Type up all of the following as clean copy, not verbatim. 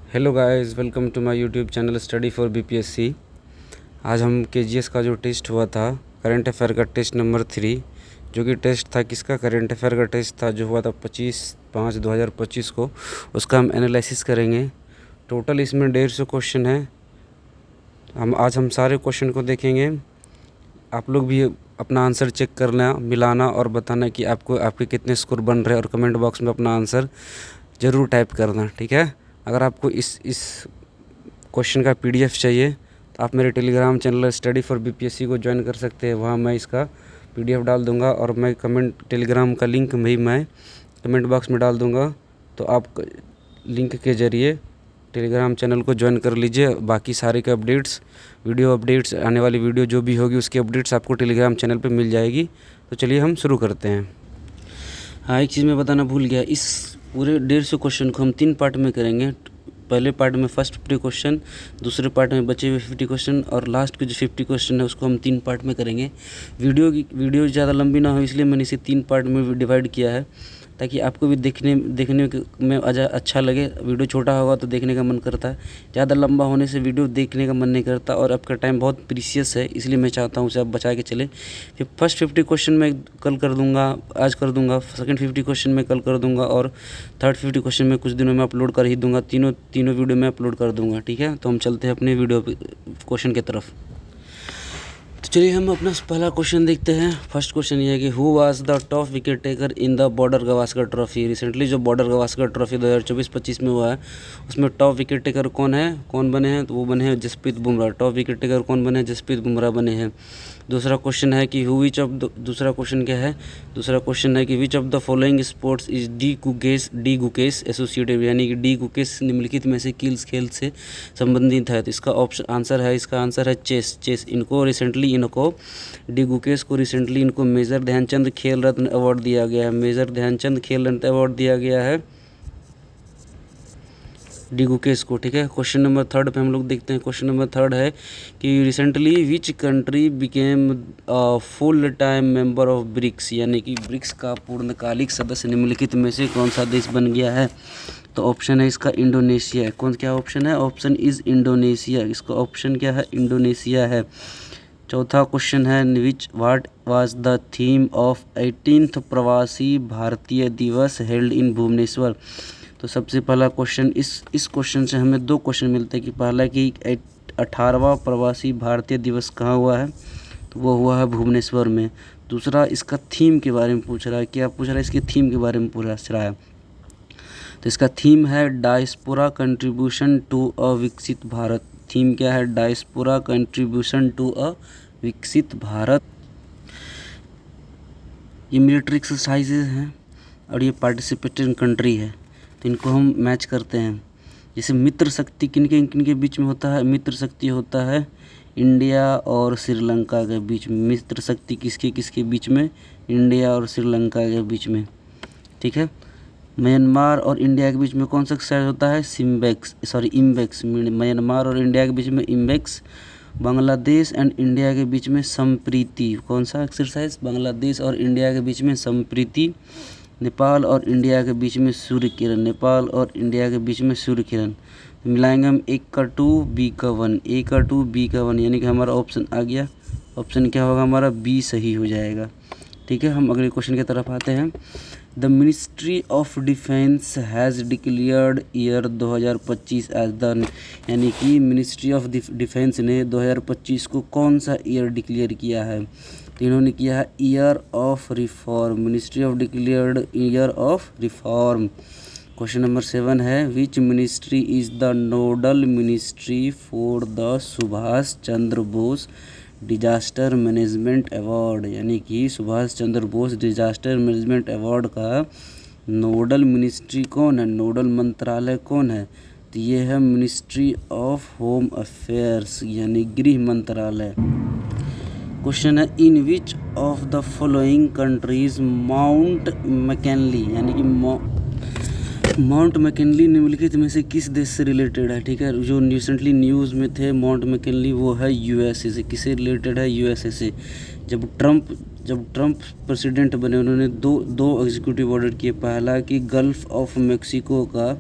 Hello guys, welcome to my YouTube channel study for BPSC. आज हम KGS का जो टेस्ट हुआ था, करंट अफेयर का टेस्ट नंबर 3, जो कि टेस्ट था किसका, करंट अफेयर का टेस्ट था जो हुआ था 25/5/2025 को। उसका हम एनालिसिस करेंगे। टोटल इसमें 150 क्वेश्चन है। हम सारे क्वेश्चन को देखेंगे। आप लोग भी अपना आंसर चेक करना, मिलाना और बताना कि आपके कितने स्कोर बन रहे हैं, और कमेंट बॉक्स में अपना आंसर ज़रूर टाइप करना, ठीक है। अगर आपको इस क्वेश्चन का पीडीएफ चाहिए तो आप मेरे Telegram channel study for BPSC को ज्वाइन कर सकते हैं। वहाँ मैं इसका पीडीएफ डाल दूँगा, और मैं टेलीग्राम का लिंक भी मैं कमेंट बॉक्स में डाल दूँगा। तो आप लिंक के ज़रिए टेलीग्राम चैनल को ज्वाइन कर लीजिए। बाकी सारे के अपडेट्स, वीडियो अपडेट्स, आने वाली वीडियो जो भी होगी उसकी अपडेट्स आपको टेलीग्राम चैनल पर मिल जाएगी। तो चलिए हम शुरू करते हैं। हाँ, एक चीज़ मैं बताना भूल गया, इस पूरे 150 क्वेश्चन को हम 3 पार्ट में करेंगे। पहले पार्ट में फर्स्ट 50 क्वेश्चन, दूसरे पार्ट में बचे हुए 50 क्वेश्चन, और लास्ट के जो 50 क्वेश्चन है उसको हम 3 पार्ट में करेंगे। वीडियो ज़्यादा लंबी ना हो, इसलिए मैंने इसे 3 पार्ट में डिवाइड किया है, ताकि आपको भी देखने में अच्छा लगे। वीडियो छोटा होगा तो देखने का मन करता है, ज़्यादा लंबा होने से वीडियो देखने का मन नहीं करता, और आपका टाइम बहुत प्रीशियस है, इसलिए मैं चाहता हूँ उसे आप बचा के चले। फिर फर्स्ट 50 क्वेश्चन मैं कल कर दूँगा, आज कर दूँगा। सेकंड 50 क्वेश्चन मैं कल कर दूँगा, और थर्ड 50 क्वेश्चन मैं कुछ दिनों में अपलोड कर ही दूँगा। तीनों वीडियो में अपलोड कर दूँगा, ठीक है। तो हम चलते हैं अपने वीडियो क्वेश्चन की तरफ। तो चलिए हम अपना पहला क्वेश्चन देखते हैं। फर्स्ट क्वेश्चन ये है कि who was the top wicket taker in the border Gavaskar trophy. Recently जो बॉर्डर गवास्कर ट्रॉफी 2024-25 में हुआ है, उसमें टॉप विकेट टेकर कौन बने हैं, तो वो बने हैं Jasprit Bumrah. Top wicket taker कौन बने हैं, जसप्रीत बुमराह बने हैं। दूसरा क्वेश्चन है कि दूसरा क्वेश्चन क्या है, दूसरा क्वेश्चन है कि विच of the following sports is D Gukesh associated, यानी कि डी गुकेश निम्नलिखित में से किस खेल से संबंधित है। तो इसका आंसर है चेस। डी गुकेश को रिसेंटली इनको मेजर ध्यानचंद खेल रत्न अवार्ड दिया गया है। मेजर ध्यानचंद खेल रत्न अवार्ड दिया गया है डी गुकेश को, ठीक है। क्वेश्चन नंबर 3 पे हम लोग देखते हैं। क्वेश्चन नंबर 3 है कि recently which country became full time member of BRICS, यानी कि ब्रिक्स का पूर्णकालिक सदस्य निम्नलिखित में से कौन सा देश बन गया है। तो ऑप्शन है इसका इंडोनेशिया। क्या ऑप्शन है, ऑप्शन इज इंडोनेशिया। इसका ऑप्शन क्या है, इंडोनेशिया है। चौथा क्वेश्चन है what was the theme of 18th प्रवासी भारतीय दिवस हेल्ड इन भुवनेश्वर। तो सबसे पहला क्वेश्चन, इस क्वेश्चन से हमें 2 क्वेश्चन मिलते हैं कि पहला कि 18वां प्रवासी भारतीय दिवस कहाँ हुआ है, तो वो हुआ है भुवनेश्वर में। दूसरा इसका थीम के बारे में पूछ रहा है, क्या पूछ रहा है, इसके थीम के बारे में पूछ रहा है। तो इसका थीम है डायस्पोरा कंट्रीब्यूशन टू अ विकसित भारत। थीम क्या है, डायस्पोरा कंट्रीब्यूशन टू अ विकसित भारत। ये मिलिट्री एक्सरसाइजेज हैं और ये पार्टिसिपेटिंग कंट्री है, तो इनको हम मैच करते हैं। जैसे मित्र शक्ति किन के बीच में होता है, मित्र शक्ति होता है इंडिया और श्रीलंका के बीच में। मित्र शक्ति किसके बीच में, इंडिया और श्रीलंका के बीच में, ठीक है। म्यांमार और इंडिया के बीच में कौन सा एक्सरसाइज होता है, इम्बेक्स। म्यांमार और इंडिया के बीच में इम्बेक्स। बांग्लादेश एंड इंडिया के बीच में संप्रीति। कौन सा एक्सरसाइज, बांग्लादेश और इंडिया के बीच में संप्रीति। नेपाल और इंडिया के बीच में सूर्य किरण। नेपाल और इंडिया के बीच में सूर्य किरण। मिलाएंगे हम 1 का 2, बी का 1, ए का 2, बी का 1, यानी कि हमारा ऑप्शन आ गया। ऑप्शन क्या होगा हमारा, बी सही हो जाएगा, ठीक है। हम अगले क्वेश्चन की तरफ आते हैं। The ministry of defence has declared year 2025 as the, यानी कि मिनिस्ट्री ऑफ डिफेंस ने 2025 को कौन सा ईयर डिक्लेयर किया है। तो इन्होंने किया है year of reform. Ministry of declared year of reform. Question number 7 है which ministry is the nodal ministry for the Subhash Chandra Bose disaster management award, यानी कि Subhash Chandra Bose disaster management award का नोडल मिनिस्ट्री कौन है, नोडल मंत्रालय कौन है। तो ये है मिनिस्ट्री ऑफ होम अफेयर्स, यानी गृह मंत्रालय। क्वेश्चन है in which of the following countries Mount McKinley, यानी कि माउंट मैकिनली निम्नलिखित में से किस देश से रिलेटेड है, ठीक है। जो रिसेंटली न्यूज़ में थे माउंट मैकिनली, वो है यूएसए से। किससे रिलेटेड है, यूएसए से। जब ट्रंप प्रेसिडेंट बने, उन्होंने दो एग्जीक्यूटिव ऑर्डर किए। पहला कि गल्फ ऑफ मेक्सिको का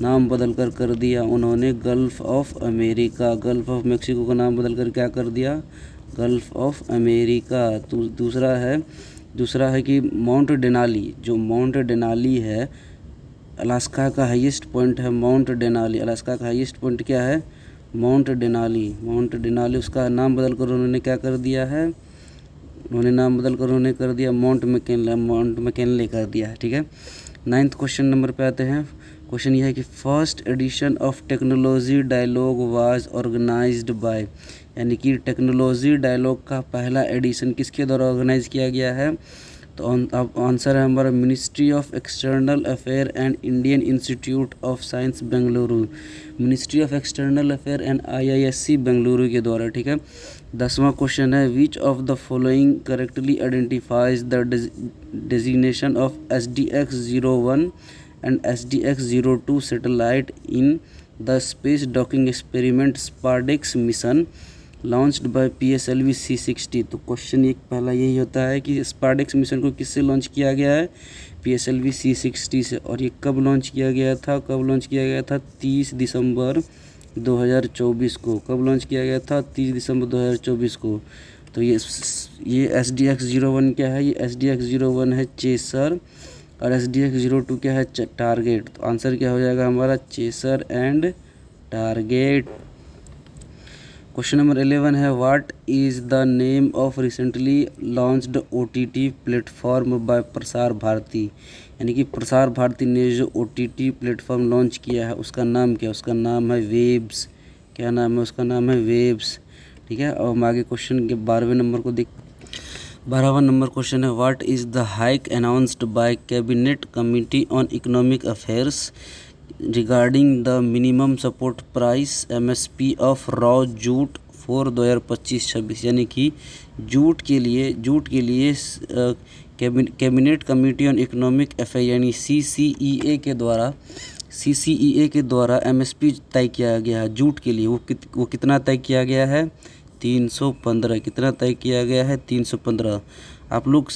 नाम बदल कर दिया उन्होंने gulf of America. Gulf of Mexico का नाम बदल कर क्या कर दिया, गल्फ़ ऑफ अमेरिका। दूसरा है कि माउंट डेनाली, जो माउंट डेनाली है अलास्का का हाईएस्ट पॉइंट है माउंट डेनाली। अलास्का का हाईएस्ट पॉइंट क्या है, माउंट डेनाली। माउंट डेनाली उसका नाम बदल कर उन्होंने क्या कर दिया है, उन्होंने कर दिया माउंट मैकिनले कर दिया है। ठीक है, 9th क्वेश्चन नंबर पे आते हैं। क्वेश्चन यह है कि first edition of technology dialogue was organised by, यानी कि टेक्नोलॉजी डायलॉग का पहला एडिशन किसके द्वारा ऑर्गेनाइज किया गया है। तो अब आंसर है हमारा Ministry of External Affair and Indian Institute of Science Bengaluru. Ministry of External Affair and IISc Bengaluru के द्वारा। ठीक है, 10वां क्वेश्चन है which of the following correctly identifies the designation of SDX-01 and SDX-02 satellite in the space docking experiment SpaDeX mission launched by PSLV C60। तो question एक पहला यही होता है कि स्पार्डेक्स मिशन को किससे लॉन्च किया गया है, PSLV C60 से। और ये कब लॉन्च किया गया था, 30 दिसंबर 2024 को। कब लॉन्च किया गया था, 30 दिसंबर 2024 को। तो ये SDX-01 क्या है, ये SDX-01 है चेसर, और SDX-02 क्या है, टारगेट। तो आंसर क्या हो जाएगा हमारा, chaser and target. Question number 11 है what is the name of recently launched OTT platform bye Prasar Bharati, यानी कि प्रसार भारती ने जो OTT प्लेटफॉर्म लॉन्च किया है उसका नाम क्या है, उसका नाम है वेब्स। क्या नाम है, उसका नाम है वेब्स। ठीक है, और हम आगे क्वेश्चन के 12वें नंबर को 12वां नंबर क्वेश्चन है what is the hike announced by cabinet committee on economic affairs regarding the minimum support price MSP of raw jute for 2025-26, यानी कि जूट के लिए cabinet committee on economic affair यानी CCEA के द्वारा MSP तय किया गया है जूट के लिए। वो कितना तय किया गया है, 315। कितना तय किया गया है, 315। आप लोग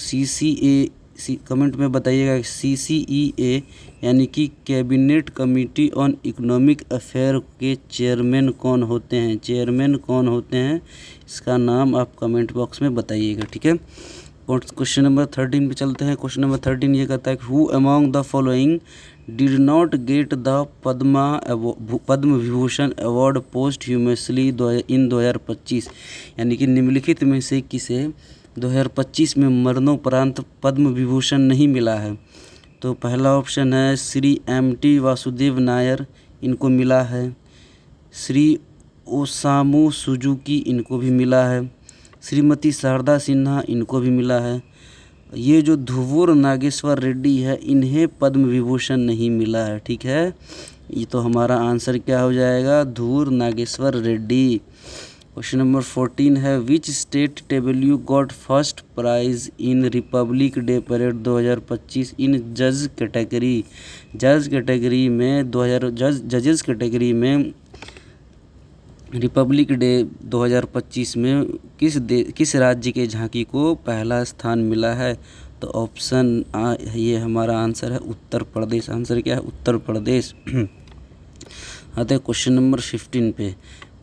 कमेंट में बताइएगा CCEA यानी कि cabinet committee on economic affair के चेयरमैन कौन होते हैं, इसका नाम आप कमेंट बॉक्स में बताइएगा। ठीक है, क्वेश्चन नंबर 13 पे चलते हैं। क्वेश्चन नंबर 13 ये कहता है कि who among the following did not get the Padma Vibhushan award posthumously in 2025, यानी कि निम्नलिखित में से किसे 2025 में मरणोपरांत पद्म विभूषण नहीं मिला है। तो पहला ऑप्शन है श्री MT वासुदेव नायर, इनको मिला है। श्री ओसामू सुजुकी, इनको भी मिला है। श्रीमती शारदा सिन्हा, इनको भी मिला है। ये जो धुवुर नागेश्वर रेड्डी है, इन्हें पद्म विभूषण नहीं मिला है। ठीक है, ये तो हमारा आंसर क्या हो जाएगा, धुवुर नागेश्वर रेड्डी। क्वेश्चन नंबर 14 है which state tableau got first prize in Republic Day parade 2025 in जजेस कैटेगरी में रिपब्लिक डे 2025 में किस राज्य के झांकी को पहला स्थान मिला है। तो ऑप्शन ये हमारा आंसर है उत्तर प्रदेश। आंसर क्या है, उत्तर प्रदेश। आते हैं क्वेश्चन नंबर 15 पे।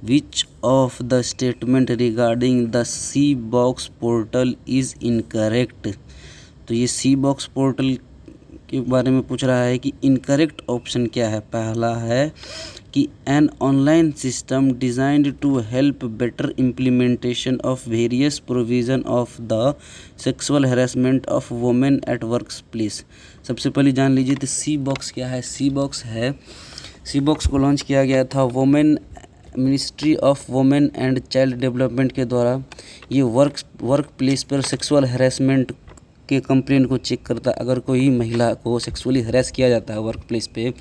Which of the statement regarding the SHe box portal is incorrect. तो ये सी बॉक्स पोर्टल के बारे में पूछ रहा है कि इनकरेक्ट ऑप्शन क्या है। पहला है कि an online system designed to help better implementation of various provision of the sexual harassment of women at work place. सबसे पहले जान लीजिए तो सी बॉक्स क्या है। सी बॉक्स को लॉन्च किया गया था ministry of women and child development के द्वारा। ये वर्क प्लेस पर सेक्सुअल हैरेसमेंट के कंप्लेन को चेक करता है। अगर कोई महिला को सेक्सुअली हैरेस किया जाता है वर्क प्लेस पे,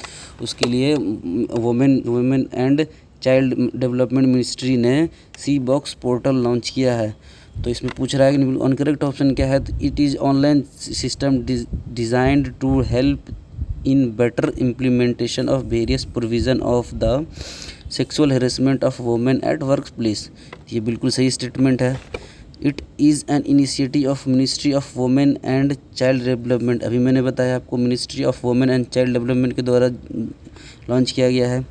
उसके लिए women and child development ministry ने सी बॉक्स पोर्टल लॉन्च किया है। तो इसमें पूछ रहा है कि अनकरेक्ट ऑप्शन क्या है। तो it is online system designed to help in better implementation of various provision of the sexual harassment of women at work place. ये बिल्कुल सही स्टेटमेंट है। It is an initiative of ministry of women and child development. अभी मैंने बताया आपको ministry of women and child development के द्वारा लॉन्च किया गया है।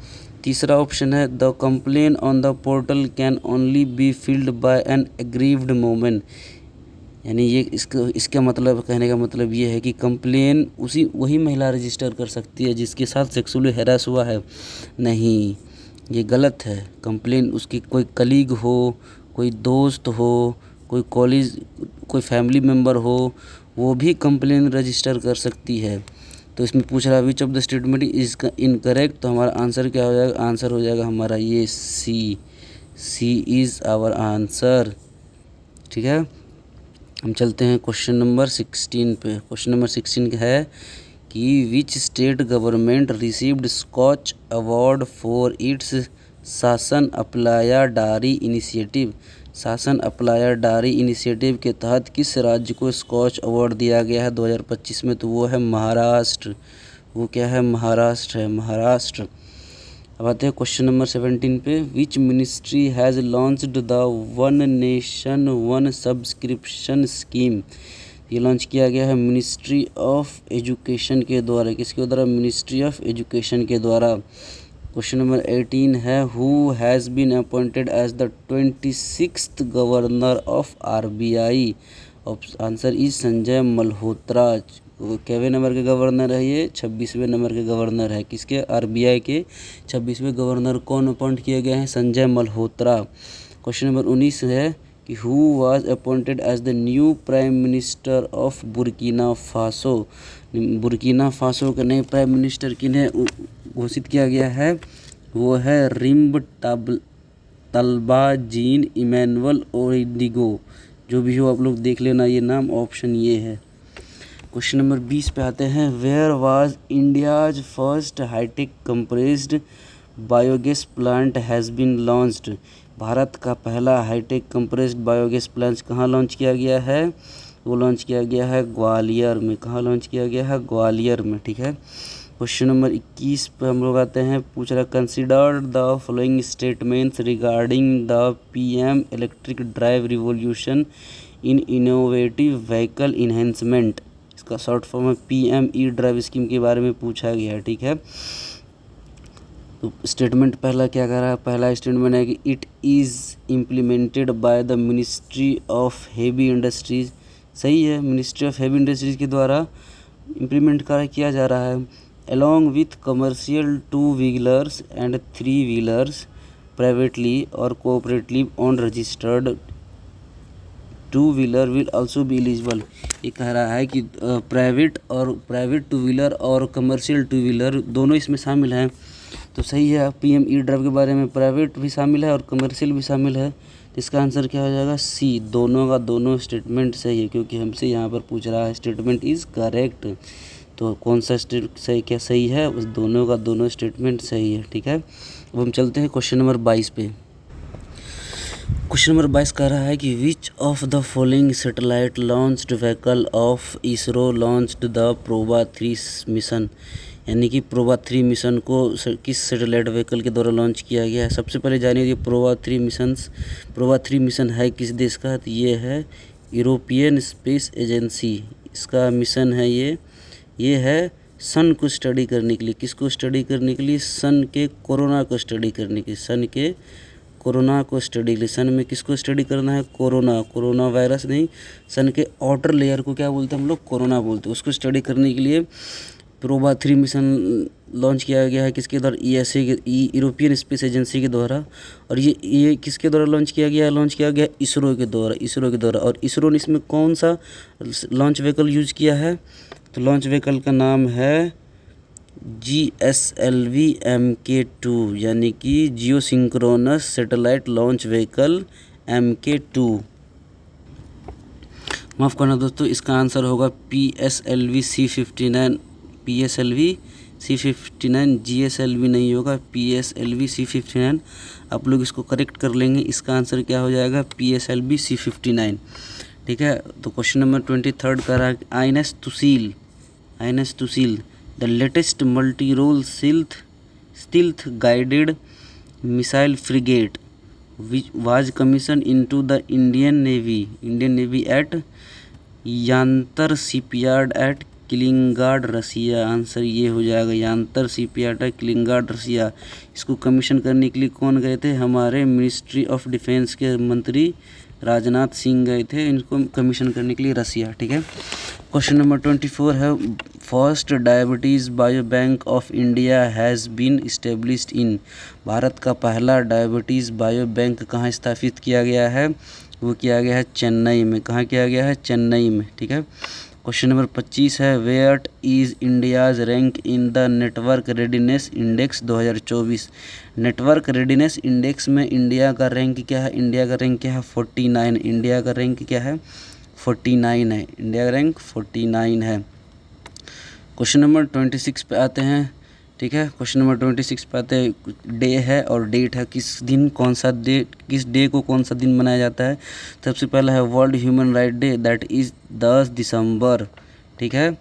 तीसरा ऑप्शन है the complain on the portal can only be filled by N aggrieved woman, यानी ये इसका मतलब, कहने का मतलब ये है कि कंप्लेन वही महिला रजिस्टर कर सकती है जिसके साथ सेक्सुअली हैरेस हुआ है। नहीं, ये गलत है। कंप्लेन उसकी कोई कलीग हो, कोई दोस्त हो, कोई कॉलेज, कोई फैमिली मेम्बर हो, वो भी कंप्लेन रजिस्टर कर सकती है। तो इसमें पूछ रहा है which of the statement is incorrect, तो हमारा आंसर क्या हो जाएगा? आंसर हो जाएगा हमारा ये सी इज़ आवर आंसर। ठीक है, हम चलते हैं क्वेश्चन नंबर 16 पे। क्वेश्चन नंबर 16 है कि which state government received Scotch award for its Shasan Aplya diary initiative. शासन अप्लाया डायरी इनिशिएटिव के तहत किस राज्य को स्कॉच अवार्ड दिया गया है 2025 में? तो वो है महाराष्ट्र। वो क्या है? महाराष्ट्र है, महाराष्ट्र। अब आते हैं क्वेश्चन नंबर 17 पे। Which ministry has launched the one nation one subscription scheme. ये लॉन्च किया गया है मिनिस्ट्री ऑफ एजुकेशन के द्वारा। किसके द्वारा? मिनिस्ट्री ऑफ एजुकेशन के द्वारा। क्वेश्चन नंबर 18 है who has been appointed as the 26th governor of RBI। Answer is Sanjay Malhotra. केवे नंबर के गवर्नर है ये? 26वें नंबर के गवर्नर है। किसके? RBI के 26वें गवर्नर कौन अपॉइंट किए गए हैं? संजय मल्होत्रा। क्वेश्चन नंबर 19 है कि who was appointed as the new prime minister of Burkina Faso. Burkina Faso के नए प्राइम मिनिस्टर किन्हें घोषित किया गया है? वो है रिम्ब तलबा जीन इमैनुअल ओडिगो। जो भी हो आप लोग देख लेना ये नाम, ऑप्शन ये है। क्वेश्चन नंबर 20 पे आते हैं। Where was India's first hi tech compressed biogas plant has been launched. Bharat का पहला हाईटेक कंप्रेस्ड बायोगैस प्लांट कहाँ लॉन्च किया गया है? वो लॉन्च किया गया है ग्वालियर में। कहाँ लॉन्च किया गया है? ग्वालियर में। ठीक है, क्वेश्चन नंबर 21 पे हम लोग आते हैं। पूछ रहा consider the following statements regarding the PM electric drive revolution in innovative vehicle enhancement. इसका शॉर्ट फॉर्म है PM ई ड्राइव स्कीम के बारे में पूछा गया है। ठीक है, तो स्टेटमेंट पहला क्या कर रहा है? पहला स्टेटमेंट है कि it is implemented by the ministry of heavy industries. सही है, मिनिस्ट्री ऑफ हेवी इंडस्ट्रीज के द्वारा इम्प्लीमेंट किया जा रहा है। Along with commercial 2 wheelers and 3 wheelers privately और cooperatively owned registered 2 wheeler will also be eligible. ये कह रहा है कि प्राइवेट 2 व्हीलर और कमर्शियल 2 व्हीलर दोनों इसमें शामिल हैं। तो सही है, PM ई ड्राइव के बारे में प्राइवेट भी शामिल है और कमर्शियल भी शामिल है। तो इसका आंसर क्या हो जाएगा? सी। दोनों का दोनों स्टेटमेंट सही है, क्योंकि हमसे यहाँ पर पूछ रहा है स्टेटमेंट इज़ करेक्ट। तो कौन सा क्या सही है? उस दोनों का दोनों स्टेटमेंट सही है। ठीक है, अब हम चलते हैं क्वेश्चन नंबर 22 पे। क्वेश्चन नंबर 22 कह रहा है कि विच of the following satellite launched vehicle of ISRO launched the PROBA 3 mission. यानी कि प्रोबा 3 मिशन को किस सैटेलाइट व्हीकल के द्वारा लॉन्च किया गया है? सबसे पहले जानिए ये प्रोबा 3 मिशन है किस देश का? तो ये है यूरोपियन स्पेस एजेंसी। इसका मिशन है ये है सन को स्टडी करने के लिए। किसको स्टडी करने के लिए? सन के कोरोना को स्टडी करने के लिए। सन के कोरोना को स्टडी के लिए। सन में किसको स्टडी करना है? कोरोना वायरस नहीं, सन के आउटर लेयर को क्या बोलते हैं हम लोग? कोरोना बोलते हैं। उसको स्टडी करने के लिए प्रोबा 3 मिशन लॉन्च किया गया है। किसके द्वारा? ESA यूरोपियन स्पेस एजेंसी के द्वारा। और ये किसके द्वारा लॉन्च किया गया? लॉन्च किया गया इसरो के द्वारा। और इसरो ने इसमें कौन सा लॉन्च व्हीकल यूज किया है? तो लॉन्च व्हीकल का नाम है GSLV MK2, यानी कि geosynchronous satellite launch vehicle MK2। माफ़ करना दोस्तों, इसका आंसर होगा PSLV C59। GSLV नहीं होगा, PSLV C59। आप लोग इसको करेक्ट कर लेंगे। इसका आंसर क्या हो जाएगा? PSLV C59। ठीक है, तो क्वेश्चन नंबर 23 का रहा INS Tushil the latest multi role stealth guided missile frigate was commission into the Indian Navy at Yantar shipyard at Kaliningrad Russia, answer ये हो जाएगा। यांतर शिपयार्ड किलिंगार्ड रसिया, इसको कमीशन करने के लिए कौन गए थे? हमारे मिनिस्ट्री ऑफ डिफेंस के मंत्री राजनाथ सिंह गए थे इनको कमीशन करने के लिए रसिया। ठीक है। क्वेश्चन नंबर 24 है, first diabetes bio bank of India has been established in, Bharat का पहला डायबिटीज़ बायो बैंक कहाँ स्थापित किया गया है? वो किया गया है चेन्नई में। कहाँ किया गया है? चेन्नई में। ठीक है। क्वेश्चन नंबर 25 है, what is India's rank in the network readiness index 2024, network readiness index में इंडिया का रैंक क्या है? इंडिया का रैंक क्या है? 49। इंडिया का रैंक क्या है? 49 है। इंडिया का रैंक 49 है। क्वेश्चन नंबर 26 पे आते हैं। ठीक है। क्वेश्चन नंबर 26 पे आते हैं, डे है और डेट है, किस दिन कौन सा डे, किस डे को कौन सा दिन मनाया जाता है? सबसे पहला है world human right day, that is 10 दिसंबर। ठीक है।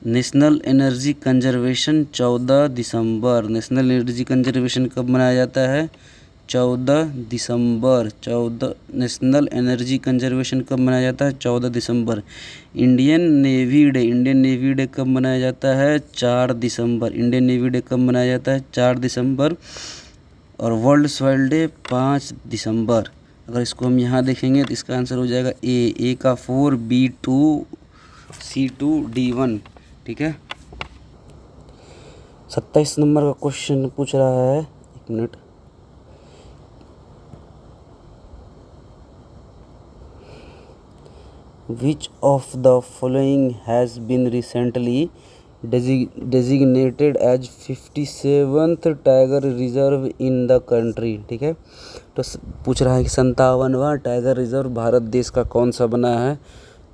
नेशनल एनर्जी कंजर्वेशन 14 दिसंबर, नेशनल एनर्जी कंजर्वेशन कब मनाया जाता है? 14 दिसंबर। 14 नेशनल एनर्जी कंजर्वेशन कब मनाया जाता है? 14 दिसंबर। Indian Navy Day, Indian Navy Day कब मनाया जाता है? 4 दिसंबर। इंडियन नेवी डे कब मनाया जाता है? 4 दिसंबर। और वर्ल्ड सॉइल डे 5 दिसंबर। अगर इसको हम यहाँ देखेंगे तो इसका आंसर हो जाएगा ए का 4, बी 2, सी 2, डी 1। ठीक है। 27 नंबर का क्वेश्चन पूछ रहा है, एक minute, Which of the following has been recently designated as 57th tiger reserve in the country? ठीक है। तो पूछ रहा है कि 57वां टाइगर रिजर्व भारत देश का कौन सा बना है?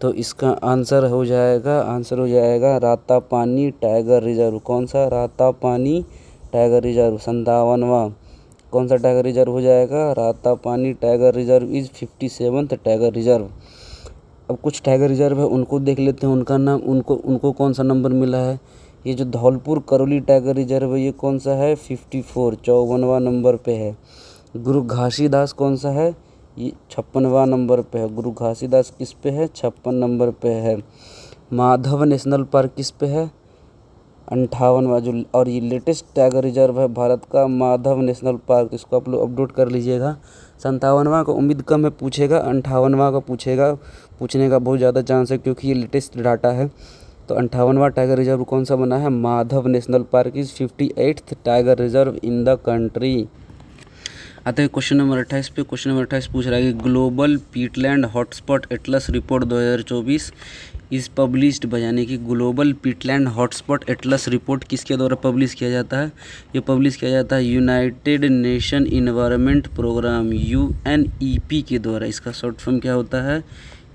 तो इसका आंसर हो जाएगा रातापानी टाइगर रिजर्व। कौन सा? रातापानी टाइगर रिजर्व 57वां कौन सा टाइगर रिजर्व हो जाएगा? Ratapani tiger reserve is 57th tiger reserve. अब कुछ टाइगर रिजर्व है उनको देख लेते हैं, उनका नाम, उनको कौन सा नंबर मिला है। ये जो धौलपुर करौली टाइगर रिजर्व है ये कौन सा है? 54, 54वां नंबर पे है। गुरु घासीदास कौन सा है? ये 56वां नंबर पे है। गुरु घासीदास किस पे है? 56 नंबर पे है। माधव नेशनल पार्क किस पे है? 58वां। जो और ये लेटेस्ट टाइगर रिजर्व है भारत का, माधव नेशनल पार्क, इसको आप लोग अपलोड कर लीजिएगा। 57वां का उम्मीद कम है पूछेगा, 58वां का पूछेगा, पूछने का बहुत ज़्यादा चांस है क्योंकि ये लेटेस्ट डाटा है। तो 58वां टाइगर रिजर्व कौन सा बना है? Madhav national park is 58th tiger reserve in the country. आते हैं क्वेश्चन नंबर 28 पे। क्वेश्चन नंबर 28 पूछ रहा है कि global Peatland hotspot Atlas report 2024 is published by, यानी कि global Peatland hotspot Atlas report किसके द्वारा पब्लिश किया जाता है? ये पब्लिश किया जाता है United Nation environment program UNEP के द्वारा। इसका शॉर्ट फॉर्म क्या होता है?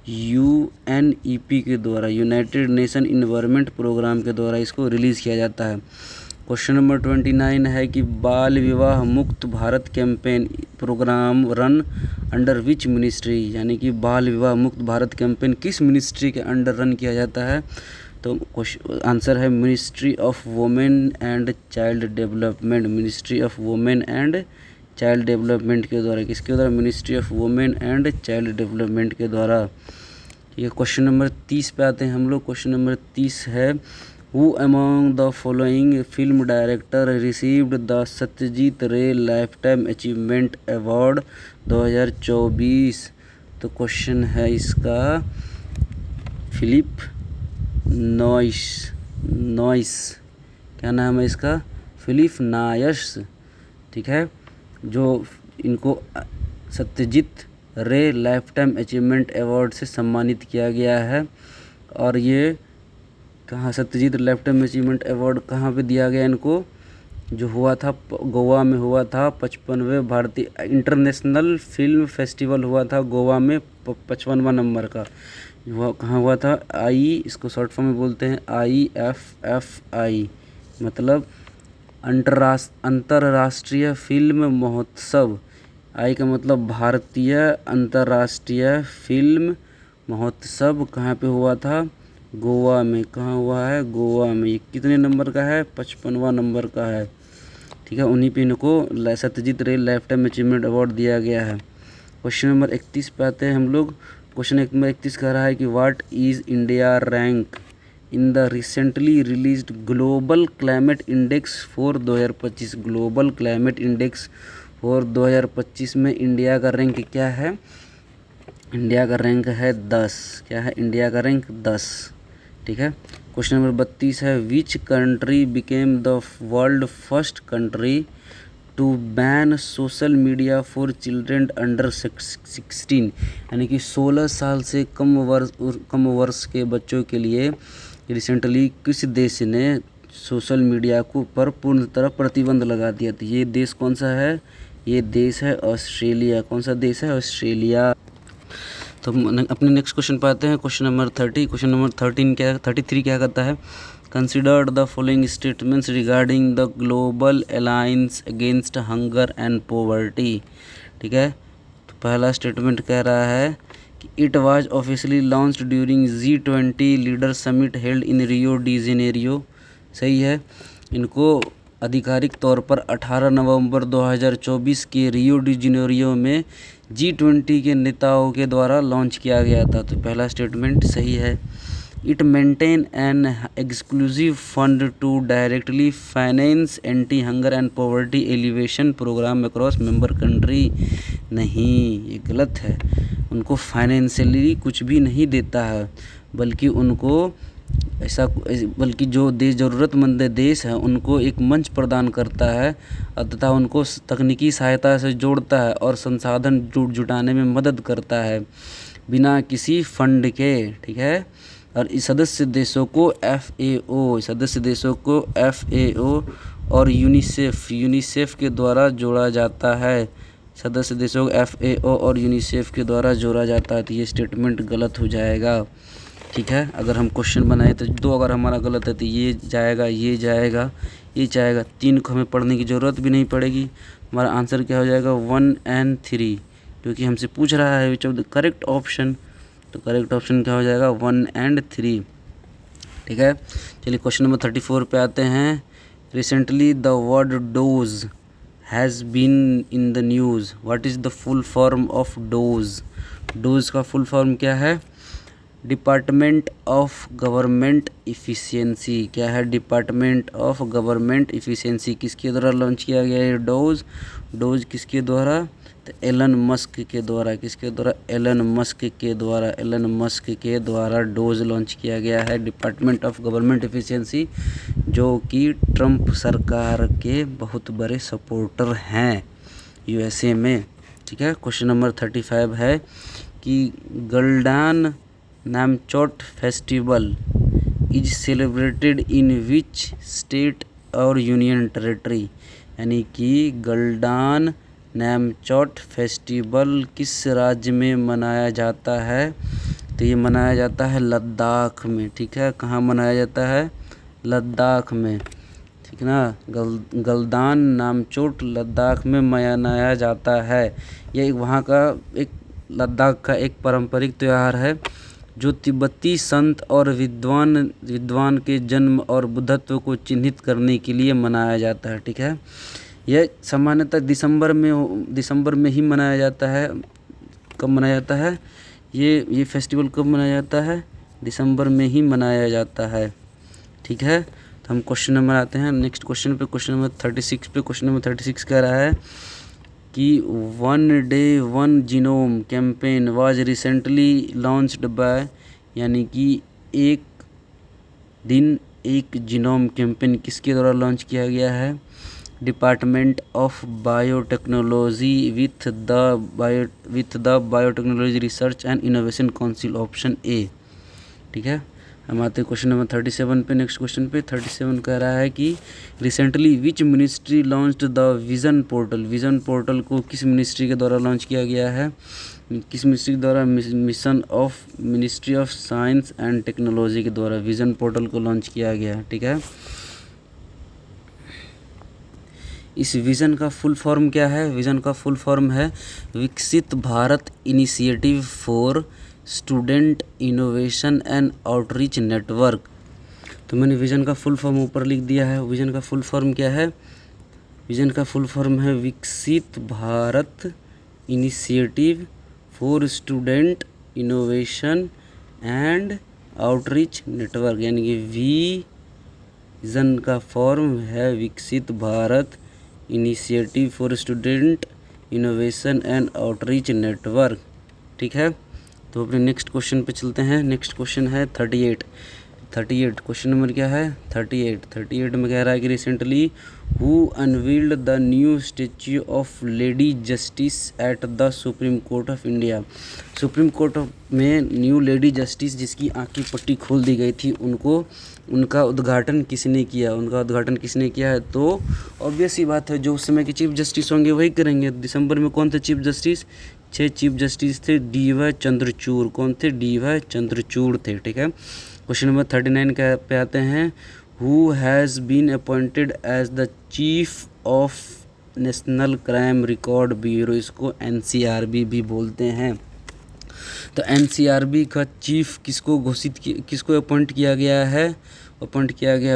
UNEP के द्वारा, यूनाइटेड नेशन इन्वायरमेंट प्रोग्राम के द्वारा इसको रिलीज़ किया जाता है। क्वेश्चन नंबर 29 है कि बाल विवाह मुक्त Bharat campaign program run under which ministry, यानी कि बाल विवाह मुक्त भारत कैंपेन किस मिनिस्ट्री के अंडर रन किया जाता है? तो आंसर है ministry of women and child development, ministry of women and child development के द्वारा। किसके द्वारा? Ministry of women and child development के द्वारा। ये क्वेश्चन नंबर 30 पे आते हैं हम लोग। क्वेश्चन नंबर 30 है, Who among the following film director received the Satyajit रे लाइफटाइम अचीवमेंट अवार्ड 2024? तो क्वेश्चन है इसका फिलिप नॉइस, क्या नाम है इसका? Filipe Nyusi. ठीक है। जो इनको सत्यजीत रे लाइफटाइम अचीवमेंट अवार्ड से सम्मानित किया गया है। और ये कहाँ सत्यजीत लाइफटाइम अचीवमेंट अवार्ड कहाँ पे दिया गया इनको? जो हुआ था गोवा में हुआ था 55वें भारतीय इंटरनेशनल फिल्म फेस्टिवल हुआ था गोवा में 55वां नंबर का। कहाँ हुआ था? इसको शॉर्ट फॉर्म में बोलते हैं IFFI, मतलब अंतर्राष्ट्रीय फिल्म महोत्सव। आई का मतलब भारतीय अंतर्राष्ट्रीय फिल्म महोत्सव कहाँ पे हुआ था? गोवा में। कहाँ हुआ है? गोवा में। ये कितने नंबर का है? 55वां नंबर का है। ठीक है। उन्हीं पे इनको सत्यजीत रे लाइफटाइम अचीवमेंट अवार्ड दिया गया है। क्वेश्चन नंबर 31 पे आते हैं हम लोग। क्वेश्चन नंबर 31 कह रहा है कि what is India rank in the recently released global climate index for 2025। Global climate index for 2025 में इंडिया का रैंक क्या है? इंडिया का रैंक है 10। क्या है? इंडिया का रैंक 10। ठीक है। क्वेश्चन नंबर 32 है, which country became the world first country to ban social media for children under 16, यानी कि 16 साल से कम वर्ष के बच्चों के लिए रिसेंटली किस देश ने सोशल मीडिया को पर पूर्ण तरह प्रतिबंध लगा दिया था? ये देश कौन सा है? ये देश है ऑस्ट्रेलिया। कौन सा देश है? ऑस्ट्रेलिया। तो हम अपने नेक्स्ट क्वेश्चन पे आते हैं, क्वेश्चन नंबर 30। क्वेश्चन नंबर 33 क्या कहता है? Consider the following statements regarding the global alliance against hunger and poverty. ठीक है। तो पहला स्टेटमेंट कह रहा है कि it was officially launched during G20 leader summit held in Rio de Janeiro. सही है। इनको आधिकारिक तौर पर 18 नवंबर 2024 के रियो डी जेनेरियो में G20 के नेताओं के द्वारा लॉन्च किया गया था। तो पहला स्टेटमेंट सही है। It maintain an exclusive fund to directly finance anti hunger and poverty alleviation program across member country. नहीं, ये गलत है। उनको फाइनेंशियली कुछ भी नहीं देता है, बल्कि उनको बल्कि जो देश ज़रूरतमंद देश हैं उनको एक मंच प्रदान करता है तथा उनको तकनीकी सहायता से जोड़ता है और संसाधन जुटाने में मदद करता है बिना किसी फंड के। ठीक है। और इस सदस्य देशों को FAO और यूनिसेफ के द्वारा जोड़ा जाता है। सदस्य देशों को FAO और यूनिसेफ के द्वारा जोड़ा जाता है। तो ये स्टेटमेंट गलत हो जाएगा। ठीक है। अगर हम क्वेश्चन बनाए तो दो अगर हमारा गलत है तो ये जाएगा, ये जाएगा, ये जाएगा। 3 को हमें पढ़ने की ज़रूरत भी नहीं पड़ेगी। हमारा आंसर क्या हो जाएगा? 1 और 3, क्योंकि हमसे पूछ रहा है which of the correct option. तो करेक्ट ऑप्शन क्या हो जाएगा? 1 और 3। ठीक है। चलिए क्वेश्चन नंबर 34 पे आते हैं। Recently the word DOGE has been in the news. What is the full form of DOGE? DOGE का फुल फॉर्म क्या है? Department of government efficiency. क्या है? Department of government efficiency. किसके द्वारा लॉन्च किया गया है डोज किसके द्वारा? तो एलन मस्क के द्वारा। किसके द्वारा? एलन मस्क के द्वारा डोज लॉन्च किया गया है, डिपार्टमेंट ऑफ गवर्नमेंट इफ़िशियंसी, जो कि ट्रंप सरकार के बहुत बड़े सपोर्टर हैं USA में। ठीक है। क्वेश्चन नंबर 35 है कि Galdan Namchot festival is celebrated in which state और यूनियन टेरेटरी। यानी कि गलडान नामचोट फेस्टिवल किस राज्य में मनाया जाता है? तो ये मनाया जाता है लद्दाख में। ठीक है। कहाँ मनाया जाता है? लद्दाख में। ठीक ना। गलदान नामचोट लद्दाख में मनाया जाता है। ये वहाँ का एक लद्दाख का एक पारंपरिक त्यौहार है जो तिब्बती संत और विद्वान के जन्म और बुद्धत्व को चिन्हित करने के लिए मनाया जाता है। ठीक है। यह सामान्यतः दिसंबर में ही मनाया जाता है। कब मनाया जाता है? ये फेस्टिवल कब मनाया जाता है? दिसंबर में ही मनाया जाता है। ठीक है। तो हम क्वेश्चन नंबर आते हैं नेक्स्ट क्वेश्चन पे, क्वेश्चन नंबर 36 पे। क्वेश्चन नंबर 36 कह रहा है कि 1 day 1 genome campaign was recently launched bye, यानी कि एक दिन एक जीनोम कैंपेन किसके द्वारा लॉन्च किया गया है? Department of biotechnology with the biotechnology research and innovation council, option A. ठीक है। हम आते हैं क्वेश्चन नंबर 37 पे। नेक्स्ट क्वेश्चन पे 37 कह रहा है कि recently which ministry launched the vision portal. Vision portal को किस मिनिस्ट्री के द्वारा लॉन्च किया गया है? किस मिनिस्ट्री के द्वारा? Ministry of science and technology के द्वारा विज़न पोर्टल को लॉन्च किया गया है। ठीक है। इस विज़न का फुल फॉर्म क्या है? विज़न का फुल फॉर्म है विकसित Bharat initiative for student innovation and outreach network. तो मैंने विज़न का फुल फॉर्म ऊपर लिख दिया है। विज़न का फुल फॉर्म क्या है? विज़न का फुल फॉर्म है विकसित Bharat initiative for student innovation and outreach network, यानी कि विजन का फॉर्म है विकसित Bharat initiative for student innovation and outreach network. ठीक है, तो अपने नेक्स्ट क्वेश्चन पे चलते हैं। नेक्स्ट क्वेश्चन है 38 क्वेश्चन नंबर क्या है 38 में कह रहा है कि recently who unveiled the new statue of lady justice at the supreme court of India. Supreme court में न्यू लेडी जस्टिस जिसकी आँख की पट्टी खोल दी गई थी उनका उद्घाटन किसने किया है? तो ऑब्वियस ही बात है, जो उस समय के चीफ जस्टिस होंगे वही करेंगे। दिसंबर में कौन थे चीफ जस्टिस? 6 चीफ जस्टिस थे, डी.वाई. चंद्रचूड़। कौन थे? डी.वाई. चंद्रचूड़ थे। ठीक है, क्वेश्चन नंबर 39 पे आते हैं। Who has been appointed as the chief of national crime record bureau, इसको NCRB भी बोलते हैं। तो NCRB का चीफ किसको अपॉइंट किया गया है?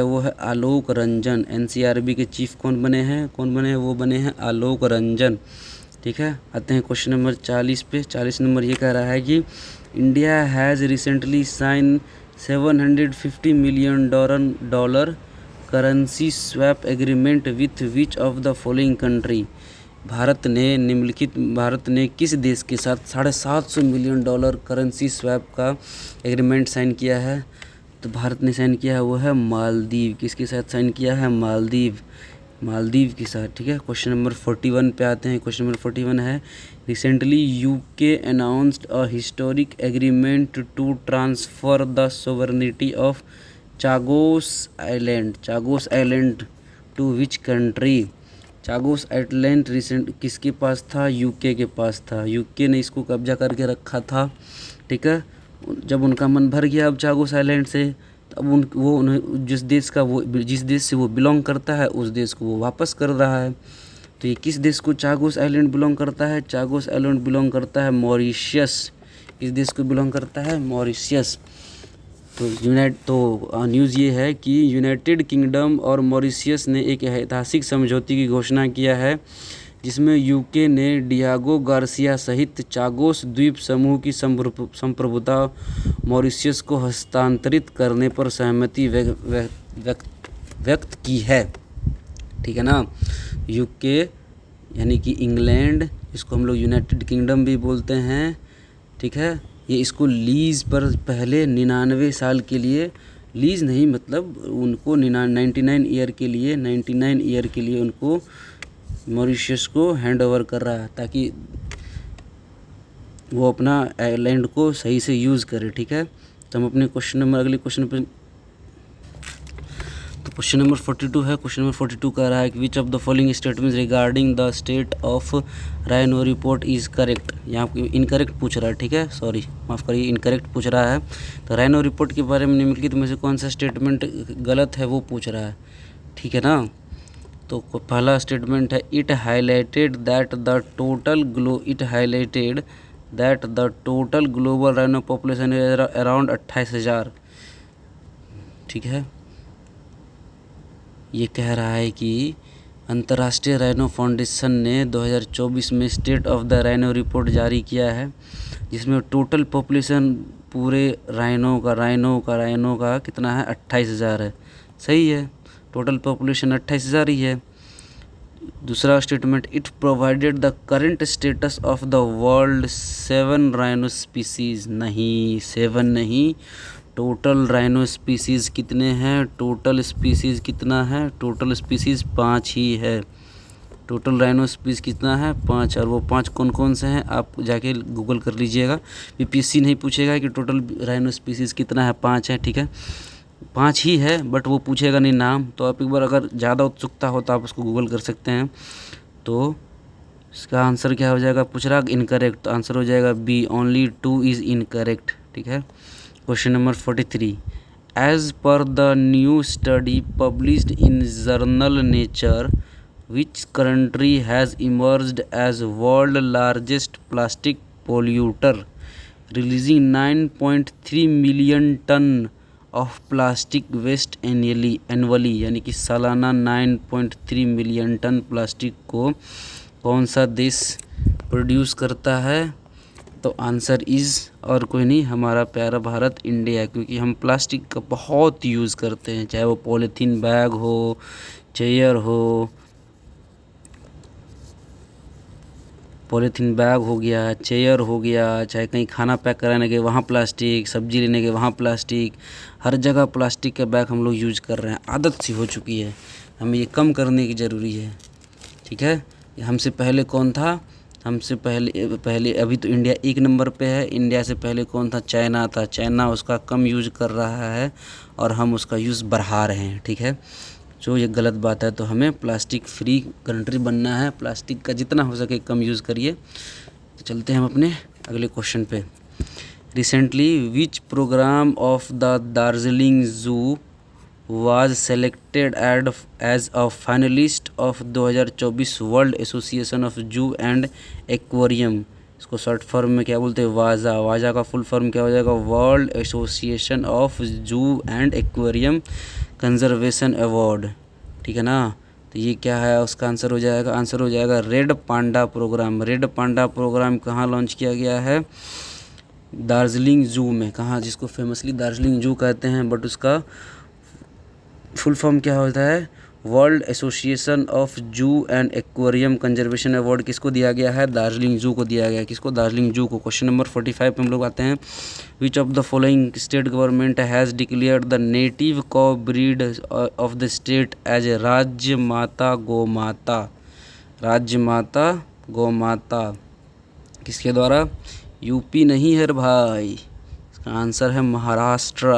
वो है आलोक रंजन। NCRB के चीफ कौन बने हैं? वो बने हैं आलोक रंजन। ठीक है, आते हैं क्वेश्चन नंबर 40 पे। 40 नंबर ये कह रहा है कि India has recently sign $750 million currency swap agreement with which of the following country. Bharat ने किस देश के साथ $750 मिलियन करेंसी स्वैप का एग्रीमेंट साइन किया है? तो भारत ने साइन किया है वो है मालदीव। किसके साथ साइन किया है? मालदीव के साथ। ठीक है, क्वेश्चन नंबर 41 पे आते हैं। क्वेश्चन नंबर 41 है recently UK announced a historic agreement to transfer the sovereignty of Chagos island to which country. Chagos island किसके पास था? यूके के पास था। यूके ने इसको कब्जा करके रखा था। ठीक है, जब उनका मन भर गया अब चागोस आइलैंड से, अब जिस देश से वो बिलोंग करता है उस देश को वो वापस कर रहा है। तो ये किस देश को चागोस आइलैंड बिलोंग करता है? चागोस आइलैंड बिलोंग करता है मॉरिशियस। किस देश को बिलोंग करता है? मॉरिशियस। तो न्यूज़ ये है कि यूनाइटेड किंगडम और मॉरिशियस ने एक ऐतिहासिक समझौते की घोषणा किया है जिसमें यूके ने डियागो गार्सिया सहित चागोस द्वीप समूह की संप्रभुता मॉरिशियस को हस्तांतरित करने पर सहमति व्यक्त की है। ठीक है ना, यूके यानी कि इंग्लैंड, इसको हम लोग यूनाइटेड किंगडम भी बोलते हैं। ठीक है, ये इसको लीज़ पर पहले 99 साल के लिए, लीज़ नहीं मतलब उनको 99 ईयर के लिए उनको मॉरिशस को हैंड ओवर कर रहा है ताकि वो अपना आइलैंड को सही से यूज़ करे। ठीक है, तो हम अपने अगले क्वेश्चन पे, तो क्वेश्चन नंबर 42 है। क्वेश्चन नंबर 42 कह रहा है कि विच of the following statements regarding the state of rhino report is correct. यहाँ इनकरेक्ट पूछ रहा है। ठीक है, सॉरी माफ़ करिए, इनकरेक्ट पूछ रहा है। तो राइनो रिपोर्ट के बारे में निम्नलिखित में से कौन सा स्टेटमेंट गलत है वो पूछ रहा है। ठीक है ना, तो पहला स्टेटमेंट है it highlighted that the total global rhino population is around 28,000। ठीक है, ये कह रहा है कि अंतर्राष्ट्रीय राइनो फाउंडेशन ने 2024 में state of the rhino report जारी किया है जिसमें टोटल पॉपुलेशन पूरे राइनो का कितना है? 28,000 है। सही है, टोटल पॉपुलेशन 28,000 ही है। दूसरा statement it provided the current status of the world 7 rhino species. नहीं, 7 नहीं, टोटल राइनो स्पीसीज़ कितने हैं? टोटल स्पीसीज़ कितना है? टोटल स्पीसीज़ 5 ही है। टोटल राइनो स्पीसीज़ कितना है? 5। और वो 5 कौन कौन से हैं आप जाके गूगल कर लीजिएगा। BPSC नहीं पूछेगा कि टोटल राइनो स्पीसीज़ कितना है, 5 है। ठीक है, 5 ही है, बट वो पूछेगा नहीं नाम। तो आप एक बार अगर ज़्यादा उत्सुकता हो तो आप उसको गूगल कर सकते हैं। तो इसका आंसर क्या हो जाएगा? पूछ रहा इनकरेक्ट, तो आंसर हो जाएगा B, ओनली 2 इज़ इनकरेक्ट। ठीक है, question number 43 as per the new study published in journal Nature which country has emerged as world largest plastic polluter releasing 9.3 million ton of plastic waste annually, यानी कि सालाना 9.3 million ton plastic को कौन सा देश produce करता है? तो आंसर इज़ और कोई नहीं, हमारा प्यारा भारत इंडिया, क्योंकि हम प्लास्टिक का बहुत यूज़ करते हैं, चाहे वो पॉलीथीन बैग हो, चेयर हो, पॉलीथीन बैग हो गया, चेयर हो गया, चाहे कहीं खाना पैक कराने के वहाँ प्लास्टिक, सब्जी लेने के वहाँ प्लास्टिक, हर जगह प्लास्टिक का बैग हम लोग यूज कर रहे हैं, आदत सी हो चुकी है, हमें ये कम करने की ज़रूरी है। ठीक है, हमसे पहले कौन था? हमसे पहले अभी तो इंडिया 1 नंबर पे है। इंडिया से पहले कौन था? चाइना था। चाइना उसका कम यूज कर रहा है और हम उसका यूज़ बढ़ा रहे हैं। ठीक है, जो ये गलत बात है, तो हमें प्लास्टिक फ्री कंट्री बनना है, प्लास्टिक का जितना हो सके कम यूज़ करिए। तो चलते हैं हम अपने अगले क्वेश्चन पे। Recently which program of the Darjeeling zoo was selected as a finalist of 2024 world association of zoo and aquarium. इसको शॉर्ट फॉर्म में क्या बोलते हैं? वाजा। वाजा का फुल फॉर्म क्या हो जाएगा? World association of zoo and aquarium conservation award. ठीक है ना, तो ये क्या है? उसका आंसर हो जाएगा, red panda program. Red panda program कहाँ लॉन्च किया गया है? दार्जिलिंग जू में। कहाँ? जिसको फेमसली दार्जिलिंग जू कहते हैं, बट उसका फुल फॉर्म क्या होता है? World association of zoo and aquarium conservation award किसको दिया गया है? दार्जिलिंग जू को दिया गया है। किसको? दार्जिलिंग जू को। क्वेश्चन नंबर 45 पे हम लोग आते हैं। Which of the following state government has declared the native cow breed of the state as राज्य माता गौ माता? राज्य माता गौ माता किसके द्वारा? यूपी नहीं है भाई, इसका आंसर है महाराष्ट्र।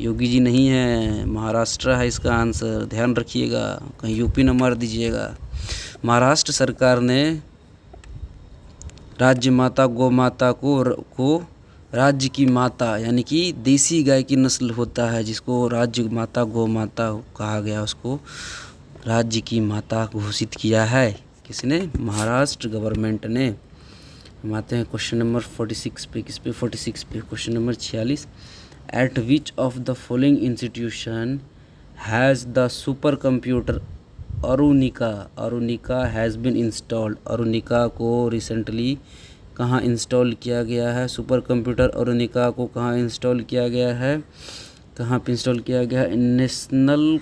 योगी जी नहीं है, महाराष्ट्र है इसका आंसर, ध्यान रखिएगा, कहीं यूपी न मार दीजिएगा। महाराष्ट्र सरकार ने राज्य माता गौ माता को राज्य की माता, यानी कि देसी गाय की नस्ल होता है जिसको राज्य माता गौ माता कहा गया, उसको राज्य की माता घोषित किया है। किसने? महाराष्ट्र गवर्नमेंट ने। हम आते हैं क्वेश्चन नंबर 46 पे। किस पे? 46 पे। Question number 46। At which of the following institution has the supercomputer अरुणिका has been installed? अरुणिका को रिसेंटली कहाँ इंस्टॉल किया गया है? सुपर कंप्यूटर अरुणिका को कहाँ इंस्टॉल किया गया है? कहाँ पे इंस्टॉल किया गया है? National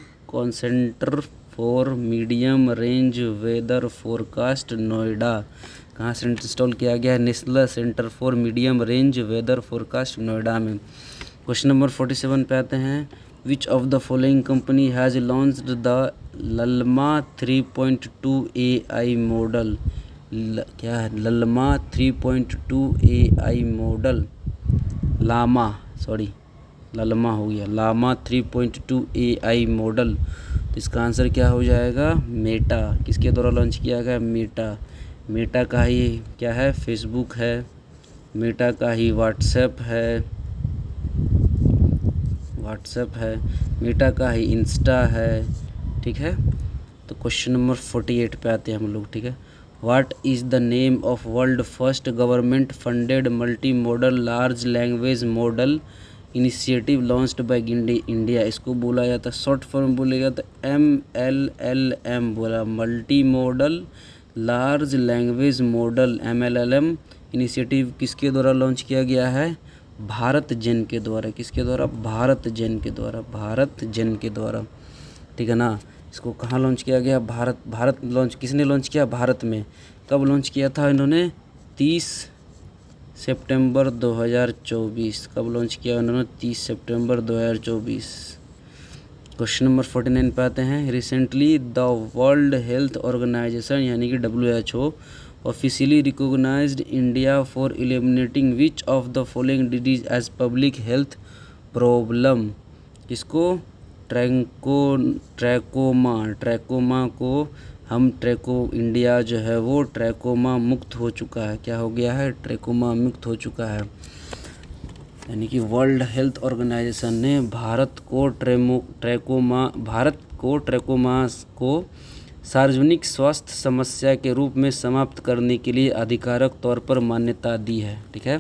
Centre for Medium Range Weather Forecast, Noida. कहाँ से इंस्टॉल किया गया है? National Centre for Medium Range Weather Forecast, Noida में। क्वेश्चन नंबर 47 पे आते हैं। Which of the following company has launched the Llama 3.2 AI model? क्या है? Lalma 3.2 AI model. ललमा हो गया, लामा 3.2 AI मॉडल। तो इसका आंसर क्या हो जाएगा? मेटा। किसके द्वारा लॉन्च किया गया? मेटा। मेटा का ही क्या है? फेसबुक है, मेटा का ही व्हाट्सएप है, मेटा का ही इंस्टा है। ठीक है, तो क्वेश्चन नंबर 48 पे आते हैं हम लोग। ठीक है, what is the name of world first government funded multi modal large language model initiative launched by India? इसको बोला जाता, शॉर्ट फॉर्म बोलेगा तो MLLM बोला, multi modal large language model, MLLM initiative किसके द्वारा लॉन्च किया गया है? भारत जेन के द्वारा। किसके द्वारा? भारत जेन के द्वारा। ठीक है ना, इसको कहाँ लॉन्च किया गया? भारत लॉन्च किसने लॉन्च किया? भारत में। कब लॉन्च किया था इन्होंने? 30 सितंबर 2024। कब लॉन्च किया उन्होंने? 30 सितंबर 2024। क्वेश्चन नंबर 49 पे आते हैं। Recently the world health organization यानी कि WHO officially recognised India for eliminating which of the following disease as public health problem? किसको? ट्रैकोमा को हम इंडिया जो है वो ट्रैकोमा मुक्त हो चुका है। क्या हो गया है? ट्रैकोमा मुक्त हो चुका है। यानी कि वर्ल्ड हेल्थ ऑर्गेनाइजेशन ने भारत को ट्रैकोमा को सार्वजनिक स्वास्थ्य समस्या के रूप में समाप्त करने के लिए आधिकारिक तौर पर मान्यता दी है। ठीक है,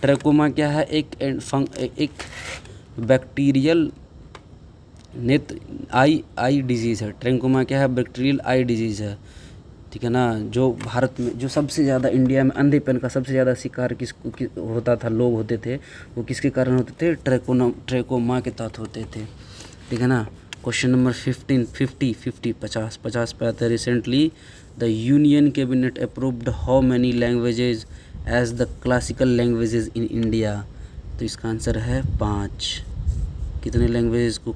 ट्रैकोमा क्या है? एक बैक्टीरियल नेत्र आई डिजीज़ है। ट्रैकोमा क्या है? बैक्टीरियल आई डिजीज़ है। ठीक है ना। जो भारत में जो सबसे ज़्यादा इंडिया में अंधेपन का सबसे ज़्यादा शिकार होता था, लोग होते थे, वो किसके कारण होते थे? ट्रैकोमा के तहत होते थे। ठीक है ना। क्वेश्चन नंबर 50 पे आता है, recently the union cabinet approved how many languages as the classical languages in India. तो इसका आंसर है 5। कितने लैंग्वेजेस को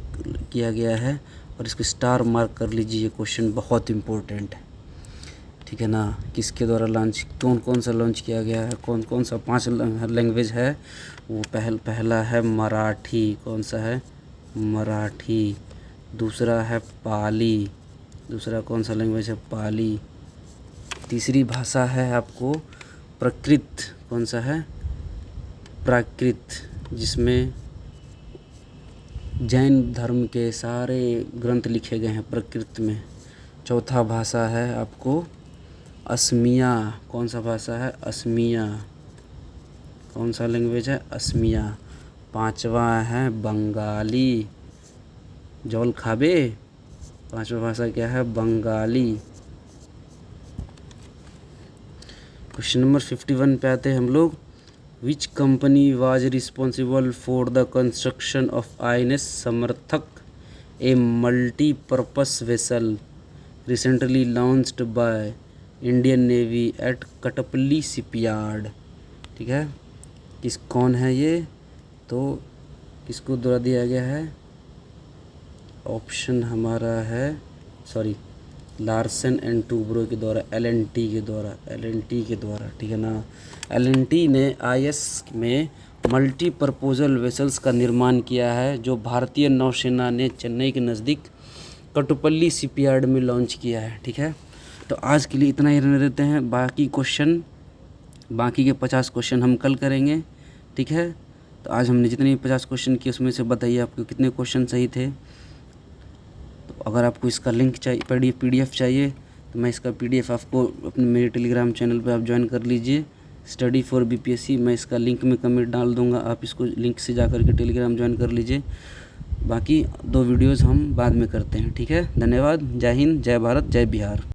किया गया है, और इसको स्टार मार्क कर लीजिए, ये क्वेश्चन बहुत इंपॉर्टेंट है। ठीक है ना। किसके द्वारा लॉन्च, कौन सा लॉन्च किया गया है, कौन सा 5 लैंग्वेज है वो? पहला है मराठी। कौन सा है? मराठी। दूसरा है पाली। दूसरा कौन सा लैंग्वेज है? पाली। तीसरी भाषा है आपको प्राकृत। कौन सा है? प्राकृत, जिसमें जैन धर्म के सारे ग्रंथ लिखे गए हैं प्राकृत में। चौथा भाषा है आपको असमिया। कौन सा भाषा है? असमिया। कौन सा लैंग्वेज है? असमिया। पांचवा है बंगाली। जौल खाबे। पांचवा भाषा क्या है? बंगाली। क्वेश्चन नंबर 51 पे आते हैं हम लोग। Which company was responsible for the construction of INS Samarthak, a multipurpose vessel recently launched by Indian Navy at Kattupalli shipyard. ठीक है। कौन है ये? तो किसको द्वारा दिया गया है? ऑप्शन हमारा है, लार्सन एंड टूब्रो के द्वारा, LNT के द्वारा। ठीक है ना। LNT ने IS में मल्टीपर्पोजल वेसल्स का निर्माण किया है, जो भारतीय नौसेना ने चेन्नई के नज़दीक कटुपल्ली शिपयार्ड में लॉन्च किया है। ठीक है। तो आज के लिए इतना ही रहने देते हैं। बाकी के 50 क्वेश्चन हम कल करेंगे। ठीक है। तो आज हमने जितने 50 क्वेश्चन किए उसमें से बताइए आपको कितने क्वेश्चन सही थे। तो अगर आपको इसका लिंक चाहिए, PDF चाहिए, तो मैं इसका PDF आपको अपने मेरे टेलीग्राम चैनल पे आप ज्वाइन कर लीजिए, स्टडी फॉर BPSC। मैं इसका लिंक में कमेंट डाल दूंगा, आप इसको लिंक से जा कर के टेलीग्राम ज्वाइन कर लीजिए। बाकी 2 वीडियोज़ हम बाद में करते हैं। ठीक है। धन्यवाद। जय हिंद, जय भारत, जय बिहार।